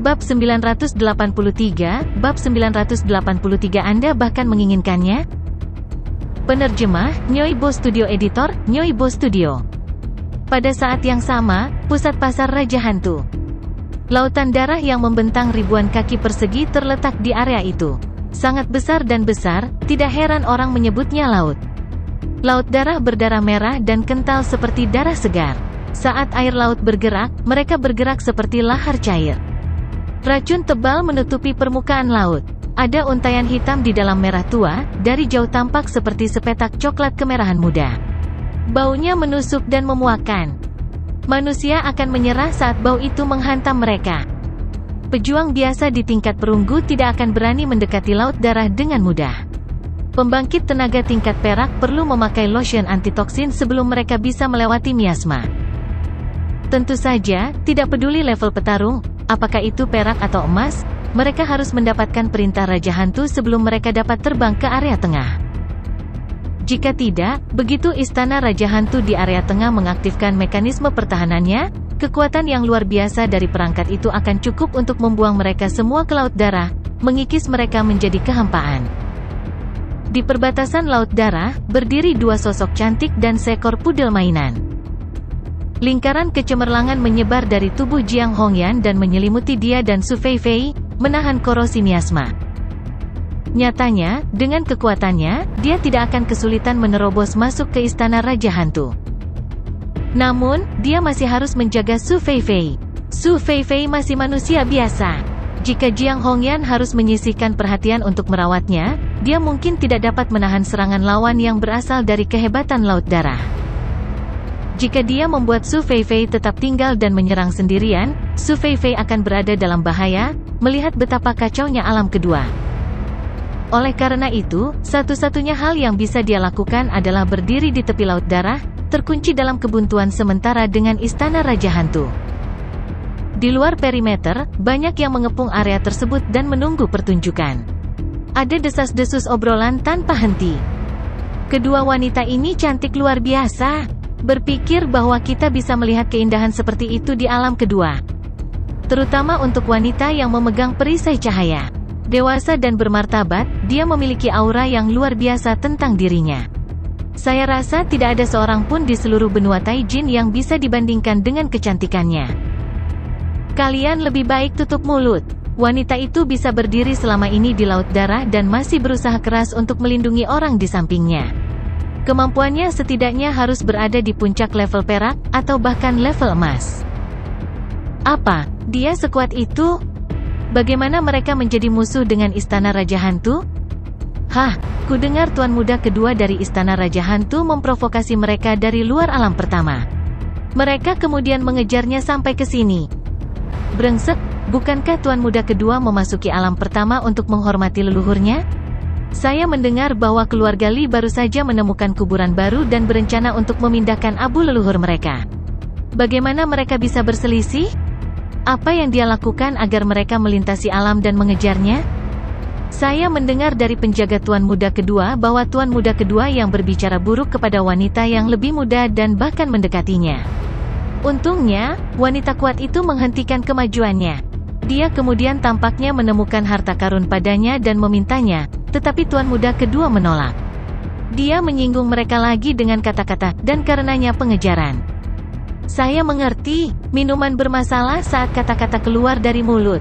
Bab 983, Bab 983 Anda bahkan menginginkannya? Penerjemah, Nyoibo Studio. Editor, Nyoibo Studio. Pada saat yang sama, pusat pasar Raja Hantu. Lautan darah yang membentang ribuan kaki persegi terletak di area itu. Sangat besar dan besar, tidak heran orang menyebutnya laut. Laut darah berdarah merah dan kental seperti darah segar. Saat air laut bergerak, mereka bergerak seperti lahar cair. Racun tebal menutupi permukaan laut. Ada untaian hitam di dalam merah tua, dari jauh tampak seperti sepetak coklat kemerahan muda. Baunya menusuk dan memuakkan. Manusia akan menyerah saat bau itu menghantam mereka. Pejuang biasa di tingkat perunggu tidak akan berani mendekati laut darah dengan mudah. Pembangkit tenaga tingkat perak perlu memakai lotion antitoksin sebelum mereka bisa melewati miasma. Tentu saja, tidak peduli level petarung, apakah itu perak atau emas, mereka harus mendapatkan perintah Raja Hantu sebelum mereka dapat terbang ke area tengah. Jika tidak, begitu istana Raja Hantu di area tengah mengaktifkan mekanisme pertahanannya, kekuatan yang luar biasa dari perangkat itu akan cukup untuk membuang mereka semua ke laut darah, mengikis mereka menjadi kehampaan. Di perbatasan laut darah, berdiri dua sosok cantik dan seekor pudel mainan. Lingkaran kecemerlangan menyebar dari tubuh Jiang Hongyan dan menyelimuti dia dan Su Feifei, menahan korosi miasma. Nyatanya, dengan kekuatannya, dia tidak akan kesulitan menerobos masuk ke istana Raja Hantu. Namun, dia masih harus menjaga Su Feifei. Su Feifei masih manusia biasa. Jika Jiang Hongyan harus menyisihkan perhatian untuk merawatnya, dia mungkin tidak dapat menahan serangan lawan yang berasal dari kehebatan laut darah. Jika dia membuat Su Feifei tetap tinggal dan menyerang sendirian, Su Feifei akan berada dalam bahaya, melihat betapa kacaunya alam kedua. Oleh karena itu, satu-satunya hal yang bisa dia lakukan adalah berdiri di tepi laut darah, terkunci dalam kebuntuan sementara dengan istana Raja Hantu. Di luar perimeter, banyak yang mengepung area tersebut dan menunggu pertunjukan. Ada desas-desus obrolan tanpa henti. Kedua wanita ini cantik luar biasa. Berpikir bahwa kita bisa melihat keindahan seperti itu di alam kedua. Terutama untuk wanita yang memegang perisai cahaya. Dewasa dan bermartabat, dia memiliki aura yang luar biasa tentang dirinya. Saya rasa tidak ada seorang pun di seluruh benua Taijin yang bisa dibandingkan dengan kecantikannya. Kalian lebih baik tutup mulut. Wanita itu bisa berdiri selama ini di laut darah dan masih berusaha keras untuk melindungi orang di sampingnya. Kemampuannya setidaknya harus berada di puncak level perak, atau bahkan level emas. Apa, dia sekuat itu? Bagaimana mereka menjadi musuh dengan istana Raja Hantu? Hah, kudengar tuan muda kedua dari istana Raja Hantu memprovokasi mereka dari luar alam pertama. Mereka kemudian mengejarnya sampai ke sini. Brengsek, bukankah tuan muda kedua memasuki alam pertama untuk menghormati leluhurnya? Saya mendengar bahwa keluarga Li baru saja menemukan kuburan baru dan berencana untuk memindahkan abu leluhur mereka. Bagaimana mereka bisa berselisih? Apa yang dia lakukan agar mereka melintasi alam dan mengejarnya? Saya mendengar dari penjaga tuan muda kedua bahwa tuan muda kedua yang berbicara buruk kepada wanita yang lebih muda dan bahkan mendekatinya. Untungnya, wanita kuat itu menghentikan kemajuannya. Dia kemudian tampaknya menemukan harta karun padanya dan memintanya, tetapi tuan muda kedua menolak. Dia menyinggung mereka lagi dengan kata-kata, dan karenanya pengejaran. Saya mengerti, minuman bermasalah saat kata-kata keluar dari mulut.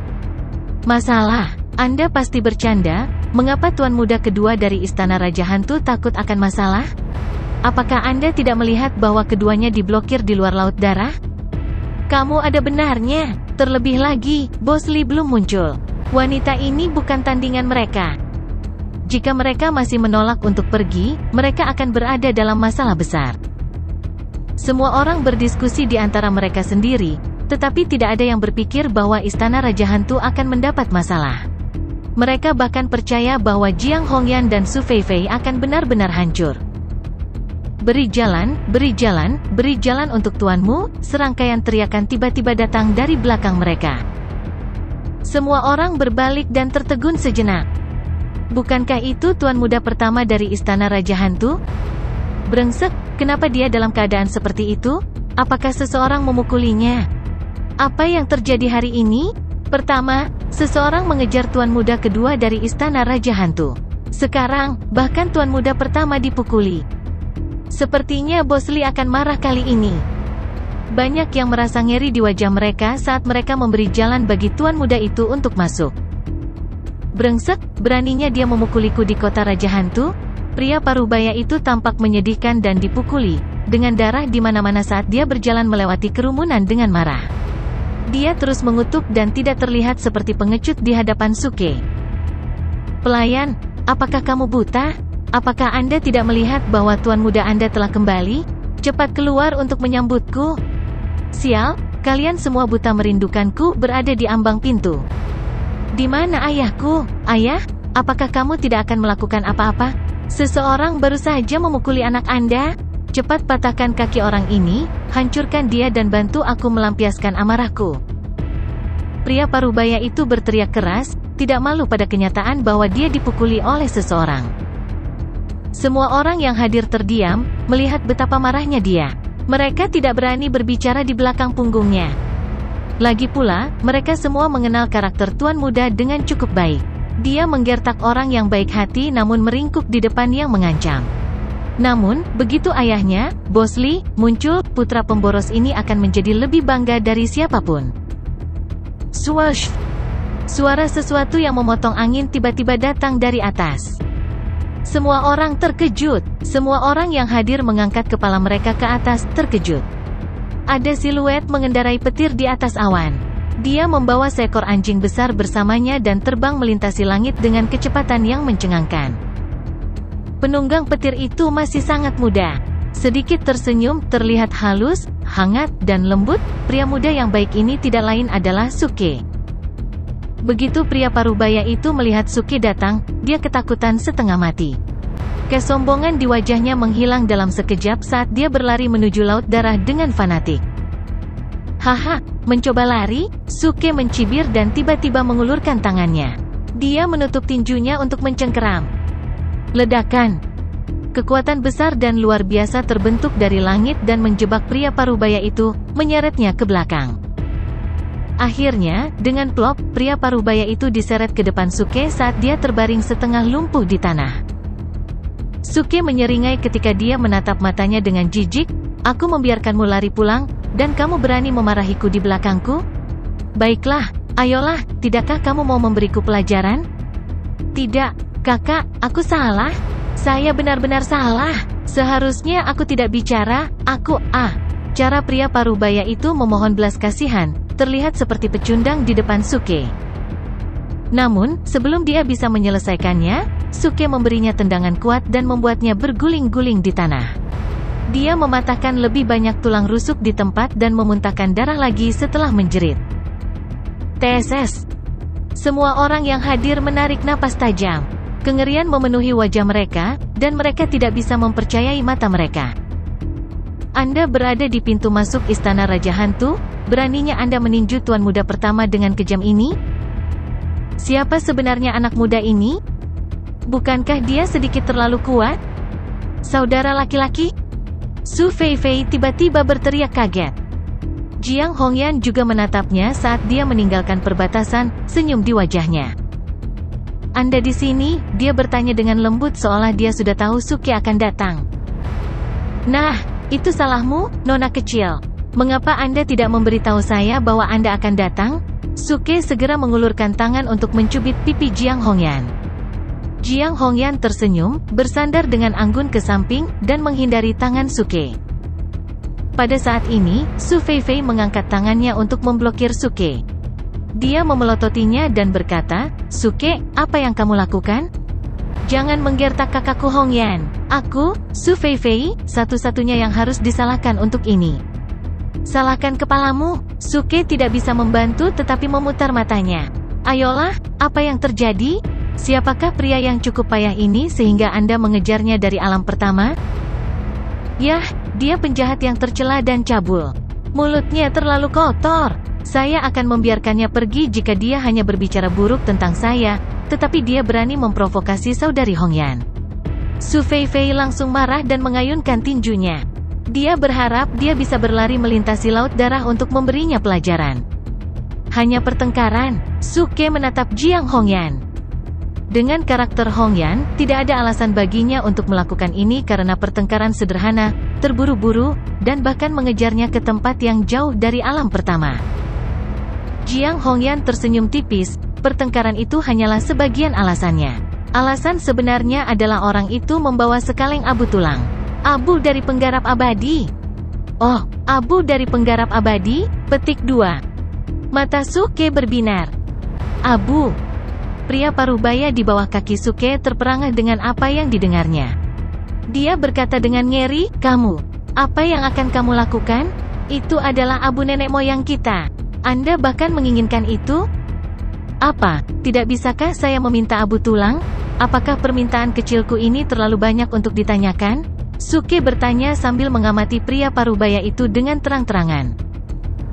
Masalah? Anda pasti bercanda, mengapa tuan muda kedua dari istana Raja Hantu takut akan masalah? Apakah Anda tidak melihat bahwa keduanya diblokir di luar laut darah? Kamu ada benarnya, terlebih lagi, Bos Li belum muncul. Wanita ini bukan tandingan mereka. Jika mereka masih menolak untuk pergi, mereka akan berada dalam masalah besar. Semua orang berdiskusi di antara mereka sendiri, tetapi tidak ada yang berpikir bahwa istana Raja Hantu akan mendapat masalah. Mereka bahkan percaya bahwa Jiang Hongyan dan Su Feifei akan benar-benar hancur. Beri jalan, beri jalan, beri jalan untuk tuanmu, serangkaian teriakan tiba-tiba datang dari belakang mereka. Semua orang berbalik dan tertegun sejenak. Bukankah itu tuan muda pertama dari istana Raja Hantu? Brengsek, kenapa dia dalam keadaan seperti itu? Apakah seseorang memukulinya? Apa yang terjadi hari ini? Pertama, seseorang mengejar tuan muda kedua dari istana Raja Hantu. Sekarang, bahkan tuan muda pertama dipukuli. Sepertinya Bos Lee akan marah kali ini. Banyak yang merasa ngeri di wajah mereka saat mereka memberi jalan bagi tuan muda itu untuk masuk. Brengsek, beraninya dia memukuliku di kota Raja Hantu? Pria parubaya itu tampak menyedihkan dan dipukuli, dengan darah di mana-mana saat dia berjalan melewati kerumunan dengan marah. Dia terus mengutuk dan tidak terlihat seperti pengecut di hadapan Suke. Pelayan, apakah kamu buta? Apakah Anda tidak melihat bahwa tuan muda Anda telah kembali? Cepat keluar untuk menyambutku. Sial, kalian semua buta merindukanku berada di ambang pintu. Di mana ayahku? Ayah, apakah kamu tidak akan melakukan apa-apa? Seseorang baru saja memukuli anak Anda. Cepat patahkan kaki orang ini, hancurkan dia dan bantu aku melampiaskan amarahku. Pria parubaya itu berteriak keras, tidak malu pada kenyataan bahwa dia dipukuli oleh seseorang. Semua orang yang hadir terdiam, melihat betapa marahnya dia. Mereka tidak berani berbicara di belakang punggungnya. Lagi pula, mereka semua mengenal karakter tuan muda dengan cukup baik. Dia menggertak orang yang baik hati namun meringkuk di depan yang mengancam. Namun, begitu ayahnya, Bos Lee, muncul, putra pemboros ini akan menjadi lebih bangga dari siapapun. Swash! Suara sesuatu yang memotong angin tiba-tiba datang dari atas. Semua orang terkejut. Semua orang yang hadir mengangkat kepala mereka ke atas, terkejut. Ada siluet mengendarai petir di atas awan. Dia membawa seekor anjing besar bersamanya dan terbang melintasi langit dengan kecepatan yang mencengangkan. Penunggang petir itu masih sangat muda. Sedikit tersenyum, terlihat halus, hangat, dan lembut. Pria muda yang baik ini tidak lain adalah Suke. Begitu pria parubaya itu melihat Suke datang, dia ketakutan setengah mati. Kesombongan di wajahnya menghilang dalam sekejap saat dia berlari menuju laut darah dengan fanatik. Haha, mencoba lari? Suke mencibir dan tiba-tiba mengulurkan tangannya. Dia menutup tinjunya untuk mencengkeram. Ledakan. Kekuatan besar dan luar biasa terbentuk dari langit dan menjebak pria parubaya itu, menyeretnya ke belakang. Akhirnya, dengan plop, pria parubaya itu diseret ke depan Suke saat dia terbaring setengah lumpuh di tanah. Suke menyeringai ketika dia menatap matanya dengan jijik. Aku membiarkanmu lari pulang, dan kamu berani memarahiku di belakangku? Baiklah, ayolah, tidakkah kamu mau memberiku pelajaran? Tidak. Kakak, aku salah. Saya benar-benar salah. Seharusnya aku tidak bicara. Cara pria parubaya itu memohon belas kasihan, terlihat seperti pecundang di depan Suke. Namun, sebelum dia bisa menyelesaikannya, Suke memberinya tendangan kuat dan membuatnya berguling-guling di tanah. Dia mematahkan lebih banyak tulang rusuk di tempat dan memuntahkan darah lagi setelah menjerit. TSS. Semua orang yang hadir menarik napas tajam. Kengerian memenuhi wajah mereka, dan mereka tidak bisa mempercayai mata mereka. Anda berada di pintu masuk istana Raja Hantu, beraninya Anda meninju tuan muda pertama dengan kejam ini? Siapa sebenarnya anak muda ini? Bukankah dia sedikit terlalu kuat? Saudara laki-laki? Su Feifei tiba-tiba berteriak kaget. Jiang Hongyan juga menatapnya saat dia meninggalkan perbatasan, senyum di wajahnya. Anda di sini? Dia bertanya dengan lembut seolah dia sudah tahu Suke akan datang. Nah, itu salahmu, nona kecil. Mengapa Anda tidak memberitahu saya bahwa Anda akan datang? Suke segera mengulurkan tangan untuk mencubit pipi Jiang Hongyan. Jiang Hongyan tersenyum, bersandar dengan anggun ke samping, dan menghindari tangan Suke. Pada saat ini, Su Feifei mengangkat tangannya untuk memblokir Suke. Dia memelototinya dan berkata, Suke, apa yang kamu lakukan? Jangan menggertak kakakku Hongyan. Aku, Su Feifei, satu-satunya yang harus disalahkan untuk ini. Salahkan kepalamu. Suke tidak bisa membantu tetapi memutar matanya. Ayolah, apa yang terjadi? Siapakah pria yang cukup payah ini sehingga Anda mengejarnya dari alam pertama? Yah, dia penjahat yang tercela dan cabul. Mulutnya terlalu kotor. Saya akan membiarkannya pergi jika dia hanya berbicara buruk tentang saya, tetapi dia berani memprovokasi saudari Hongyan. Su Feifei langsung marah dan mengayunkan tinjunya. Dia berharap dia bisa berlari melintasi laut darah untuk memberinya pelajaran. Hanya pertengkaran. Suke menatap Jiang Hongyan. Dengan karakter Hongyan, tidak ada alasan baginya untuk melakukan ini karena pertengkaran sederhana, terburu-buru, dan bahkan mengejarnya ke tempat yang jauh dari alam pertama. Jiang Hongyan tersenyum tipis, pertengkaran itu hanyalah sebagian alasannya. Alasan sebenarnya adalah orang itu membawa sekaleng abu tulang. Abu dari penggarap abadi. Oh, abu dari penggarap abadi? Petik 2. Mata Suke berbinar. Abu. Pria parubaya di bawah kaki Suke terperangah dengan apa yang didengarnya. Dia berkata dengan ngeri, "Kamu, apa yang akan kamu lakukan? Itu adalah abu nenek moyang kita. Anda bahkan menginginkan itu? Apa, tidak bisakah saya meminta abu tulang? Apakah permintaan kecilku ini terlalu banyak untuk ditanyakan?" Suke bertanya sambil mengamati pria parubaya itu dengan terang-terangan.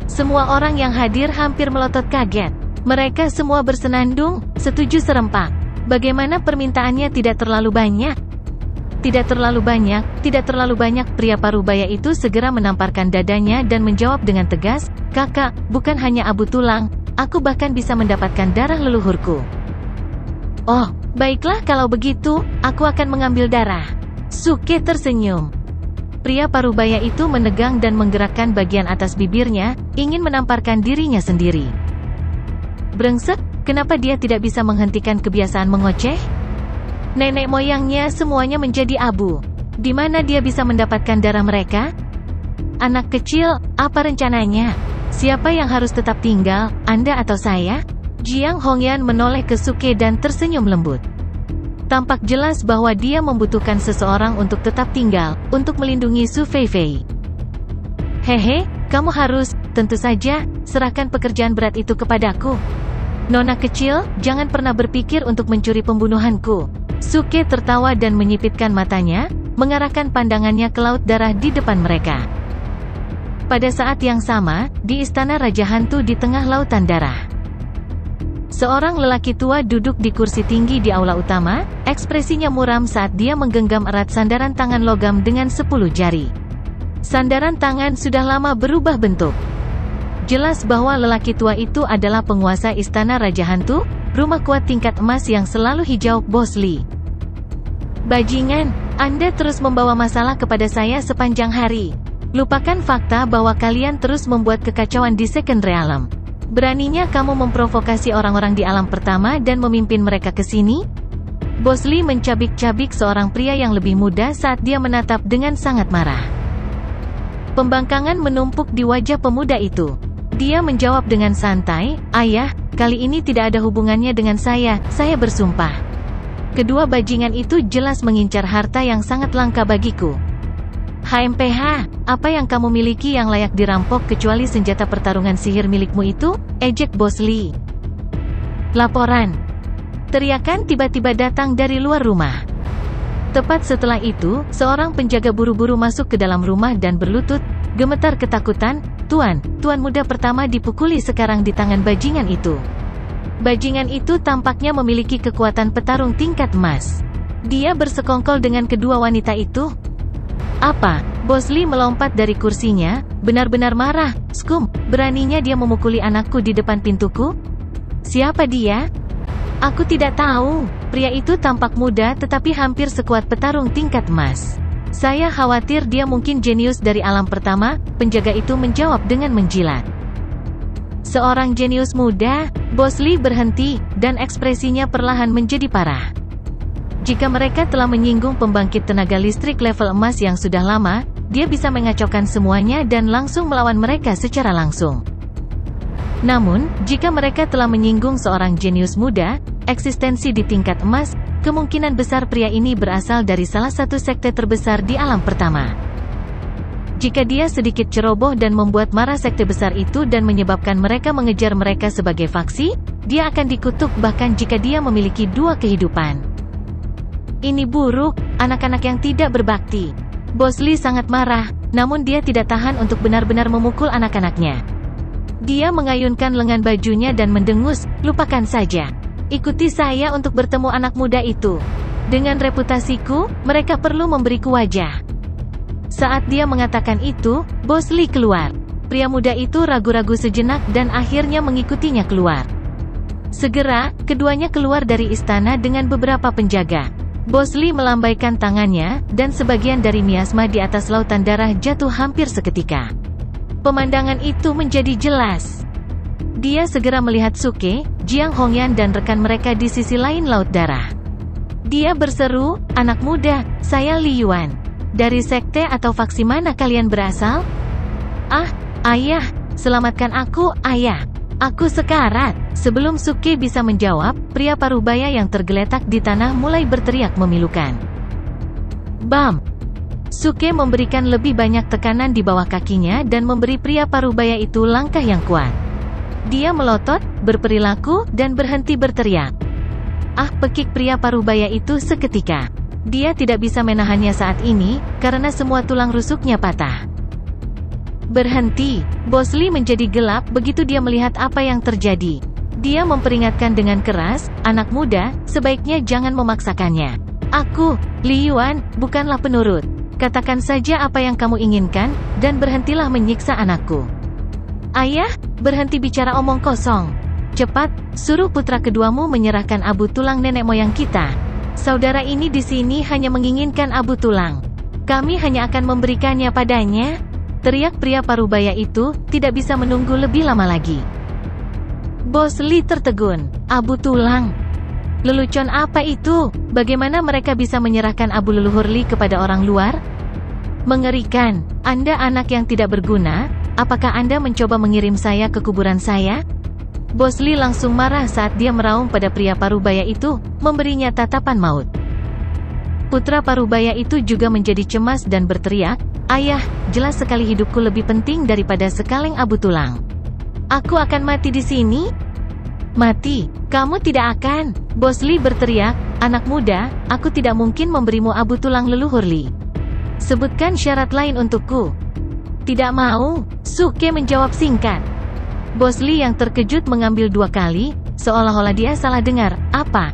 Semua orang yang hadir hampir melotot kaget. Mereka semua bersenandung, setuju serempak. Bagaimana permintaannya tidak terlalu banyak? Tidak terlalu banyak, tidak terlalu banyak. Pria parubaya itu segera menamparkan dadanya dan menjawab dengan tegas, "Kakak, bukan hanya abu tulang, aku bahkan bisa mendapatkan darah leluhurku." "Oh, baiklah kalau begitu, aku akan mengambil darah." Suke tersenyum. Pria parubaya itu menegang dan menggerakkan bagian atas bibirnya, ingin menamparkan dirinya sendiri. Brengsek, kenapa dia tidak bisa menghentikan kebiasaan mengoceh? Nenek moyangnya semuanya menjadi abu. Di mana dia bisa mendapatkan darah mereka? Anak kecil, apa rencananya? Siapa yang harus tetap tinggal, Anda atau saya? Jiang Hongyan menoleh ke Suke dan tersenyum lembut. Tampak jelas bahwa dia membutuhkan seseorang untuk tetap tinggal, untuk melindungi Su Feifei. "Hehe, kamu harus, tentu saja, serahkan pekerjaan berat itu kepadaku. Nona kecil, jangan pernah berpikir untuk mencuri pembunuhanku." Suke tertawa dan menyipitkan matanya, mengarahkan pandangannya ke laut darah di depan mereka. Pada saat yang sama, di istana Raja Hantu di tengah lautan darah. Seorang lelaki tua duduk di kursi tinggi di aula utama, ekspresinya muram saat dia menggenggam erat sandaran tangan logam dengan 10 jari. Sandaran tangan sudah lama berubah bentuk. Jelas bahwa lelaki tua itu adalah penguasa istana Raja Hantu, rumah kuat tingkat emas yang selalu hijau, Bos Li. "Bajingan, Anda terus membawa masalah kepada saya sepanjang hari. Lupakan fakta bahwa kalian terus membuat kekacauan di Second Realm. Beraninya kamu memprovokasi orang-orang di alam pertama dan memimpin mereka ke sini?" Bos Li mencabik-cabik seorang pria yang lebih muda saat dia menatap dengan sangat marah. Pembangkangan menumpuk di wajah pemuda itu. Dia menjawab dengan santai, "Ayah, kali ini tidak ada hubungannya dengan saya bersumpah." Kedua bajingan itu jelas mengincar harta yang sangat langka bagiku. "HMPH, apa yang kamu miliki yang layak dirampok kecuali senjata pertarungan sihir milikmu itu?" ejek Bos Li. "Laporan." Teriakan tiba-tiba datang dari luar rumah. Tepat setelah itu, seorang penjaga buru-buru masuk ke dalam rumah dan berlutut, gemetar ketakutan, Tuan muda pertama dipukuli sekarang di tangan bajingan itu." Bajingan itu tampaknya memiliki kekuatan petarung tingkat emas. Dia bersekongkol dengan kedua wanita itu. "Apa?" Bos Li melompat dari kursinya, benar-benar marah. "Skum, beraninya dia memukuli anakku di depan pintuku? Siapa dia?" "Aku tidak tahu." Pria itu tampak muda tetapi hampir sekuat petarung tingkat emas. "Saya khawatir dia mungkin jenius dari alam pertama," penjaga itu menjawab dengan menjilat. "Seorang jenius muda?" Bos Li berhenti, dan ekspresinya perlahan menjadi parah. Jika mereka telah menyinggung pembangkit tenaga listrik level emas yang sudah lama, dia bisa mengacaukan semuanya dan langsung melawan mereka secara langsung. Namun, jika mereka telah menyinggung seorang jenius muda, eksistensi di tingkat emas, kemungkinan besar pria ini berasal dari salah satu sekte terbesar di alam pertama. Jika dia sedikit ceroboh dan membuat marah sekte besar itu dan menyebabkan mereka mengejar mereka sebagai faksi, dia akan dikutuk bahkan jika dia memiliki dua kehidupan. "Ini buruk, anak-anak yang tidak berbakti." Bos Li sangat marah, namun dia tidak tahan untuk benar-benar memukul anak-anaknya. Dia mengayunkan lengan bajunya dan mendengus, "Lupakan saja. Ikuti saya untuk bertemu anak muda itu. Dengan reputasiku, mereka perlu memberiku wajah." Saat dia mengatakan itu, Bos Li keluar. Pria muda itu ragu-ragu sejenak dan akhirnya mengikutinya keluar. Segera, keduanya keluar dari istana dengan beberapa penjaga. Bosley melambaikan tangannya, dan sebagian dari miasma di atas lautan darah jatuh hampir seketika. Pemandangan itu menjadi jelas. Dia segera melihat Suke, Jiang Hongyan dan rekan mereka di sisi lain laut darah. Dia berseru, "Anak muda, saya Li Yuan. Dari sekte atau faksi mana kalian berasal?" "Ah, ayah, selamatkan aku, ayah. Aku sekarat." Sebelum Suke bisa menjawab, pria parubaya yang tergeletak di tanah mulai berteriak memilukan. Bam! Suke memberikan lebih banyak tekanan di bawah kakinya dan memberi pria parubaya itu langkah yang kuat. Dia melotot, berperilaku, dan berhenti berteriak. Ah, pekik pria parubaya itu seketika. Dia tidak bisa menahannya saat ini, karena semua tulang rusuknya patah. Berhenti. Bosley menjadi gelap begitu dia melihat apa yang terjadi. Dia memperingatkan dengan keras, "Anak muda, sebaiknya jangan memaksakannya. Aku, Li Yuan, bukanlah penurut. Katakan saja apa yang kamu inginkan, dan berhentilah menyiksa anakku." "Ayah, berhenti bicara omong kosong. Cepat, suruh putra keduamu menyerahkan abu tulang nenek moyang kita. Saudara ini di sini hanya menginginkan abu tulang. Kami hanya akan memberikannya padanya." Teriak pria parubaya itu, tidak bisa menunggu lebih lama lagi. Bosley tertegun. Abu tulang? Lelucon apa itu? Bagaimana mereka bisa menyerahkan abu leluhur Li kepada orang luar? Mengerikan. Anda anak yang tidak berguna, apakah Anda mencoba mengirim saya ke kuburan saya? Bosley langsung marah saat dia meraung pada pria parubaya itu, memberinya tatapan maut. Putra parubaya itu juga menjadi cemas dan berteriak, "Ayah, jelas sekali hidupku lebih penting daripada sekaleng abu tulang. Aku akan mati di sini?" "Mati? Kamu tidak akan!" Bosley berteriak, "Anak muda, aku tidak mungkin memberimu abu tulang leluhur Li. Sebutkan syarat lain untukku." "Tidak mau," Suke menjawab singkat. Bosley yang terkejut mengambil 2 kali, seolah-olah dia salah dengar. "Apa?"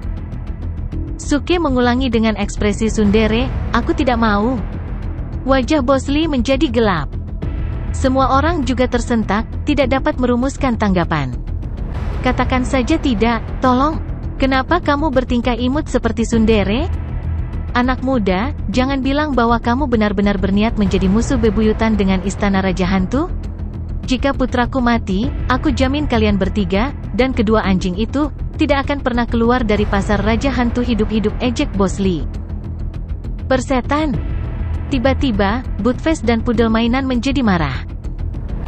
Suke mengulangi dengan ekspresi tsundere, "Aku tidak mau." Wajah Bosley menjadi gelap. Semua orang juga tersentak, tidak dapat merumuskan tanggapan. "Katakan saja tidak, tolong. Kenapa kamu bertingkah imut seperti tsundere? Anak muda, jangan bilang bahwa kamu benar-benar berniat menjadi musuh bebuyutan dengan istana Raja Hantu. Jika putraku mati, aku jamin kalian bertiga, dan kedua anjing itu, tidak akan pernah keluar dari pasar Raja Hantu hidup-hidup," ejek Bosley. "Persetan!" Tiba-tiba, Buttface dan pudel mainan menjadi marah.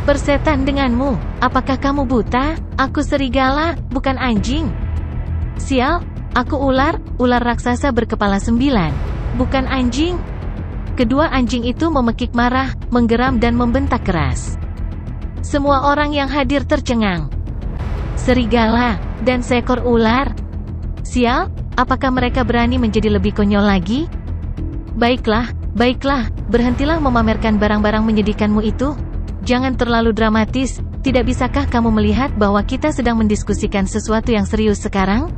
"Persetan denganmu, apakah kamu buta? Aku serigala, bukan anjing." "Sial, aku ular raksasa berkepala 9, bukan anjing." Kedua anjing itu memekik marah, menggeram dan membentak keras. Semua orang yang hadir tercengang. Serigala, dan seekor ular. Sial, apakah mereka berani menjadi lebih konyol lagi? Baiklah, berhentilah memamerkan barang-barang menyedihkanmu itu. Jangan terlalu dramatis, tidak bisakah kamu melihat bahwa kita sedang mendiskusikan sesuatu yang serius sekarang?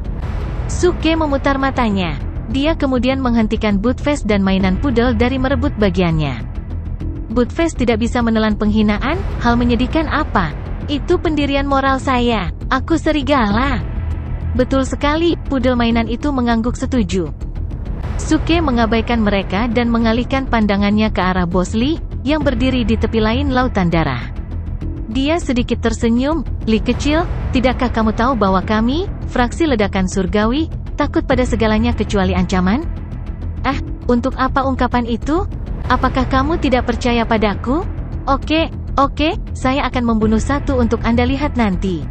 Suke memutar matanya. Dia kemudian menghentikan Buttface dan mainan pudel dari merebut bagiannya. Buttface tidak bisa menelan penghinaan, hal menyedihkan apa? Itu pendirian moral saya, aku serigala. Betul sekali, pudel mainan itu mengangguk setuju. Suke mengabaikan mereka dan mengalihkan pandangannya ke arah Bosley, yang berdiri di tepi lain lautan darah. Dia sedikit tersenyum, "Li kecil, tidakkah kamu tahu bahwa kami, fraksi ledakan surgawi, takut pada segalanya kecuali ancaman?" Untuk apa ungkapan itu? Apakah kamu tidak percaya padaku? Oke, saya akan membunuh satu untuk Anda lihat nanti.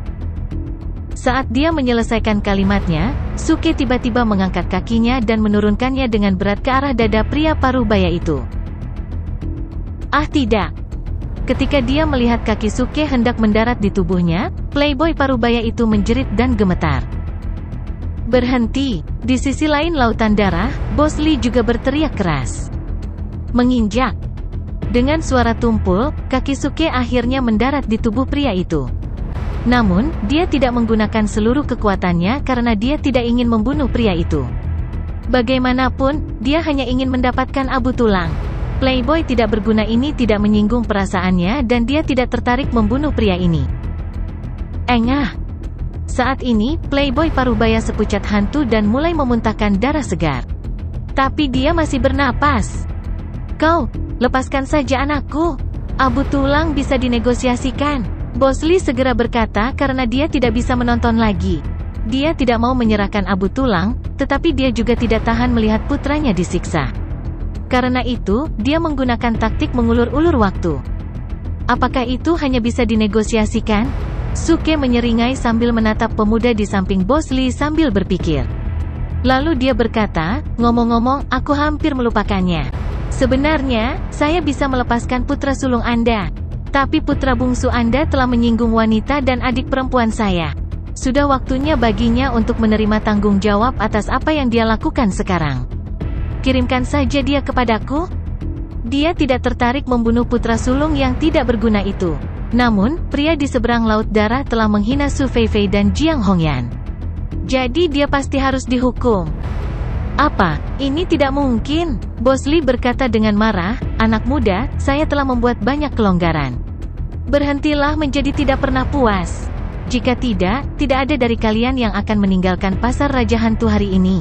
Saat dia menyelesaikan kalimatnya, Suke tiba-tiba mengangkat kakinya dan menurunkannya dengan berat ke arah dada pria parubaya itu. Ah tidak! Ketika dia melihat kaki Suke hendak mendarat di tubuhnya, playboy parubaya itu menjerit dan gemetar. Berhenti! Di sisi lain lautan darah, Bosley juga berteriak keras. Menginjak. Dengan suara tumpul, kaki Suke akhirnya mendarat di tubuh pria itu. Namun, dia tidak menggunakan seluruh kekuatannya karena dia tidak ingin membunuh pria itu. Bagaimanapun, dia hanya ingin mendapatkan abu tulang. Playboy tidak berguna ini tidak menyinggung perasaannya dan dia tidak tertarik membunuh pria ini. Engah. Saat ini, Playboy Parubaya sepucat hantu dan mulai memuntahkan darah segar. Tapi dia masih bernapas. Kau, lepaskan saja anakku. Abu tulang bisa dinegosiasikan. Bos Lee segera berkata karena dia tidak bisa menonton lagi. Dia tidak mau menyerahkan abu tulang, tetapi dia juga tidak tahan melihat putranya disiksa. Karena itu, dia menggunakan taktik mengulur-ulur waktu. Apakah itu hanya bisa dinegosiasikan? Suke menyeringai sambil menatap pemuda di samping Bos Lee sambil berpikir. Lalu dia berkata, ngomong-ngomong, aku hampir melupakannya. Sebenarnya, saya bisa melepaskan putra sulung Anda. Tapi putra bungsu Anda telah menyinggung wanita dan adik perempuan saya. Sudah waktunya baginya untuk menerima tanggung jawab atas apa yang dia lakukan sekarang. Kirimkan saja dia kepadaku. Dia tidak tertarik membunuh putra sulung yang tidak berguna itu. Namun, pria di seberang laut darah telah menghina Su Feifei dan Jiang Hongyan. Jadi dia pasti harus dihukum. Apa? Ini tidak mungkin. Bos Lee berkata dengan marah, anak muda, saya telah membuat banyak kelonggaran. Berhentilah menjadi tidak pernah puas. Jika tidak ada dari kalian yang akan meninggalkan pasar Raja Hantu hari ini.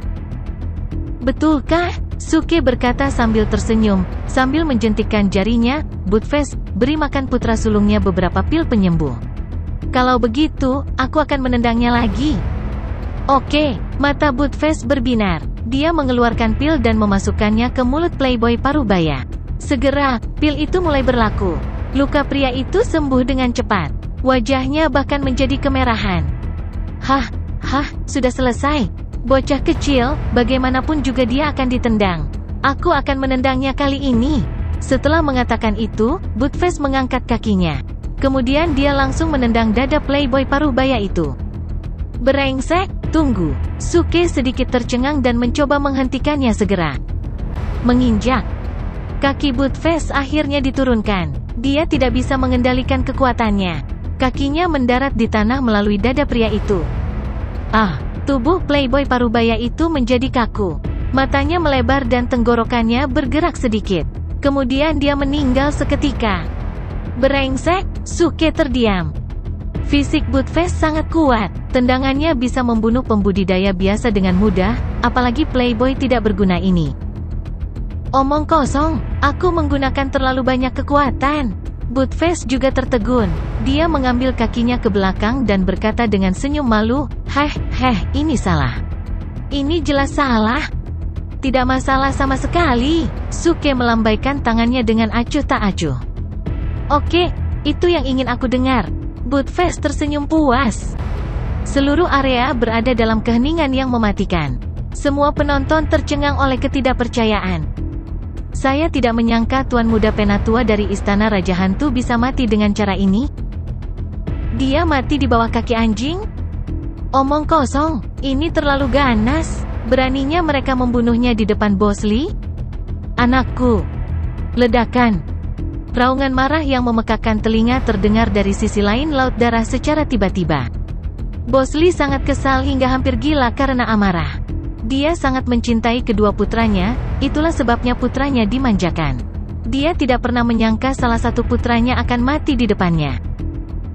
Betulkah? Suke berkata sambil tersenyum, sambil menjentikkan jarinya. Butfest, beri makan putra sulungnya beberapa pil penyembuh. Kalau begitu, aku akan menendangnya lagi. Oke, mata Butfest berbinar. Dia mengeluarkan pil dan memasukkannya ke mulut Playboy Parubaya. Segera, pil itu mulai berlaku. Luka pria itu sembuh dengan cepat. Wajahnya bahkan menjadi kemerahan. Hah, sudah selesai. Bocah kecil, bagaimanapun juga dia akan ditendang. Aku akan menendangnya kali ini. Setelah mengatakan itu, Butfest mengangkat kakinya. Kemudian dia langsung menendang dada Playboy Parubaya itu. Berengsek, tunggu. Suke sedikit tercengang dan mencoba menghentikannya segera. Menginjak. Kaki Butfest akhirnya diturunkan. Dia tidak bisa mengendalikan kekuatannya. Kakinya mendarat di tanah melalui dada pria itu. Tubuh Playboy Parubaya itu menjadi kaku. Matanya melebar dan tenggorokannya bergerak sedikit. Kemudian dia meninggal seketika. Berengsek, Suke terdiam. Fisik Butfest sangat kuat. Tendangannya bisa membunuh pembudidaya biasa dengan mudah, apalagi Playboy tidak berguna ini. Omong kosong, aku menggunakan terlalu banyak kekuatan. Butfest juga tertegun. Dia mengambil kakinya ke belakang dan berkata dengan senyum malu, ini salah. Ini jelas salah. Tidak masalah sama sekali. Suke melambaikan tangannya dengan acuh tak acuh. Oke, itu yang ingin aku dengar. Butfest tersenyum puas. Seluruh area berada dalam keheningan yang mematikan. Semua penonton tercengang oleh ketidakpercayaan. Saya tidak menyangka Tuan Muda Penatua dari Istana Raja Hantu bisa mati dengan cara ini. Dia mati di bawah kaki anjing? Omong kosong, ini terlalu ganas. Beraninya mereka membunuhnya di depan Bos Lee? Anakku. Ledakan. Raungan marah yang memekakkan telinga terdengar dari sisi lain laut darah secara tiba-tiba. Bos Lee sangat kesal hingga hampir gila karena amarah. Dia sangat mencintai kedua putranya, itulah sebabnya putranya dimanjakan. Dia tidak pernah menyangka salah satu putranya akan mati di depannya.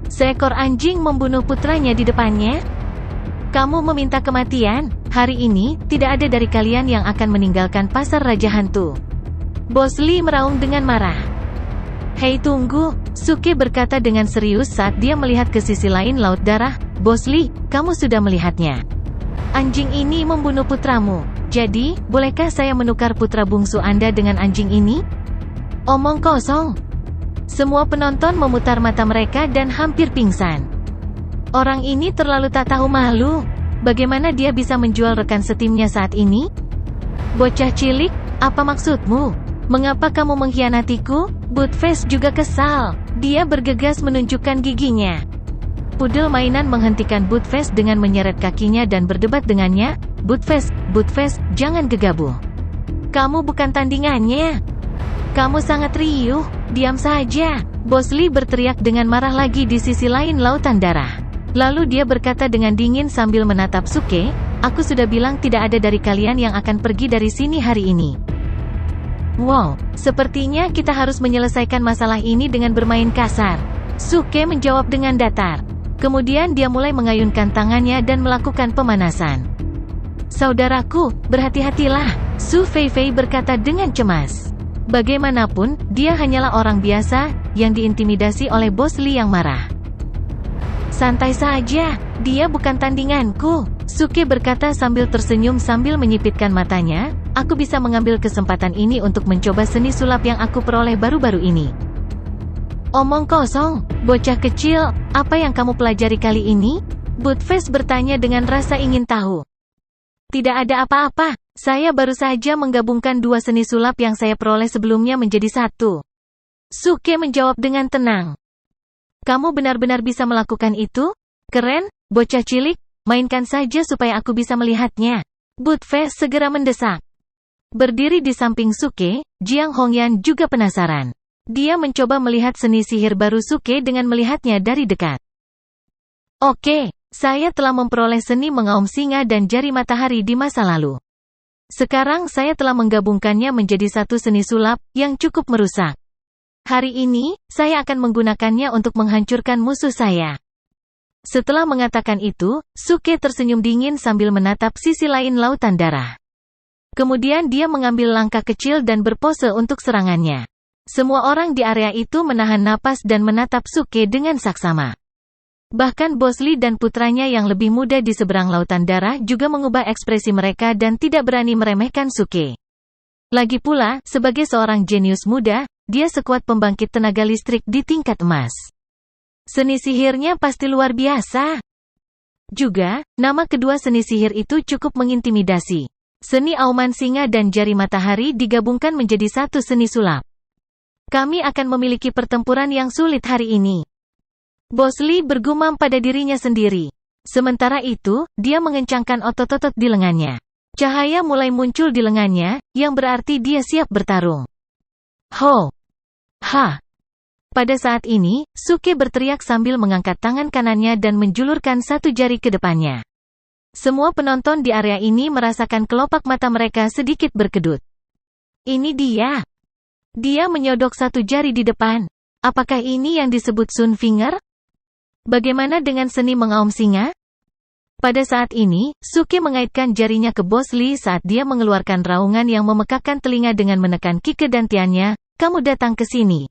Seekor anjing membunuh putranya di depannya? Kamu meminta kematian? Hari ini, tidak ada dari kalian yang akan meninggalkan pasar Raja Hantu. Bos Lee meraung dengan marah. Hei tunggu, Suke berkata dengan serius saat dia melihat ke sisi lain laut darah. Bos Lee, kamu sudah melihatnya. Anjing ini membunuh putramu. Jadi, bolehkah saya menukar putra bungsu Anda dengan anjing ini? Omong kosong. Semua penonton memutar mata mereka dan hampir pingsan. Orang ini terlalu tak tahu malu. Bagaimana dia bisa menjual rekan setimnya saat ini? Bocah cilik, apa maksudmu? Mengapa kamu mengkhianatiku? Butfest juga kesal. Dia bergegas menunjukkan giginya. Pudel mainan menghentikan Butfest dengan menyeret kakinya dan berdebat dengannya. Butfest, jangan gegabah. Kamu bukan tandingannya. Kamu sangat riuh, diam saja. Bos Lee berteriak dengan marah lagi di sisi lain lautan darah. Lalu dia berkata dengan dingin sambil menatap Suke, aku sudah bilang tidak ada dari kalian yang akan pergi dari sini hari ini. Wow, sepertinya kita harus menyelesaikan masalah ini dengan bermain kasar. Suke menjawab dengan datar. Kemudian dia mulai mengayunkan tangannya dan melakukan pemanasan. Saudaraku, berhati-hatilah, Su Feifei berkata dengan cemas. Bagaimanapun, dia hanyalah orang biasa, yang diintimidasi oleh Bos Li yang marah. Santai saja, dia bukan tandinganku, Suke berkata sambil tersenyum sambil menyipitkan matanya. Aku bisa mengambil kesempatan ini untuk mencoba seni sulap yang aku peroleh baru-baru ini. Omong kosong, bocah kecil, apa yang kamu pelajari kali ini? Buttface bertanya dengan rasa ingin tahu. Tidak ada apa-apa, saya baru saja menggabungkan dua seni sulap yang saya peroleh sebelumnya menjadi satu. Suke menjawab dengan tenang. Kamu benar-benar bisa melakukan itu? Keren, bocah cilik, mainkan saja supaya aku bisa melihatnya. Buttface segera mendesak. Berdiri di samping Suke, Jiang Hongyan juga penasaran. Dia mencoba melihat seni sihir baru Suke dengan melihatnya dari dekat. Oke, saya telah memperoleh seni mengaum singa dan jari matahari di masa lalu. Sekarang saya telah menggabungkannya menjadi satu seni sulap yang cukup merusak. Hari ini, saya akan menggunakannya untuk menghancurkan musuh saya. Setelah mengatakan itu, Suke tersenyum dingin sambil menatap sisi lain lautan darah. Kemudian dia mengambil langkah kecil dan berpose untuk serangannya. Semua orang di area itu menahan napas dan menatap Suke dengan saksama. Bahkan Bos Li dan putranya yang lebih muda di seberang lautan darah juga mengubah ekspresi mereka dan tidak berani meremehkan Suke. Lagi pula, sebagai seorang jenius muda, dia sekuat pembangkit tenaga listrik di tingkat emas. Seni sihirnya pasti luar biasa. Juga, nama kedua seni sihir itu cukup mengintimidasi. Seni auman singa dan jari matahari digabungkan menjadi satu seni sulap. Kami akan memiliki pertempuran yang sulit hari ini. Bos Li bergumam pada dirinya sendiri. Sementara itu, dia mengencangkan otot-otot di lengannya. Cahaya mulai muncul di lengannya, yang berarti dia siap bertarung. Ho! Ha! Pada saat ini, Suke berteriak sambil mengangkat tangan kanannya dan menjulurkan satu jari ke depannya. Semua penonton di area ini merasakan kelopak mata mereka sedikit berkedut. Ini dia. Dia menyodok satu jari di depan. Apakah ini yang disebut Sun Finger? Bagaimana dengan seni mengaum singa? Pada saat ini, Suke mengaitkan jarinya ke Bos Li saat dia mengeluarkan raungan yang memekakkan telinga dengan menekan Kike dantiannya. Kamu datang ke sini.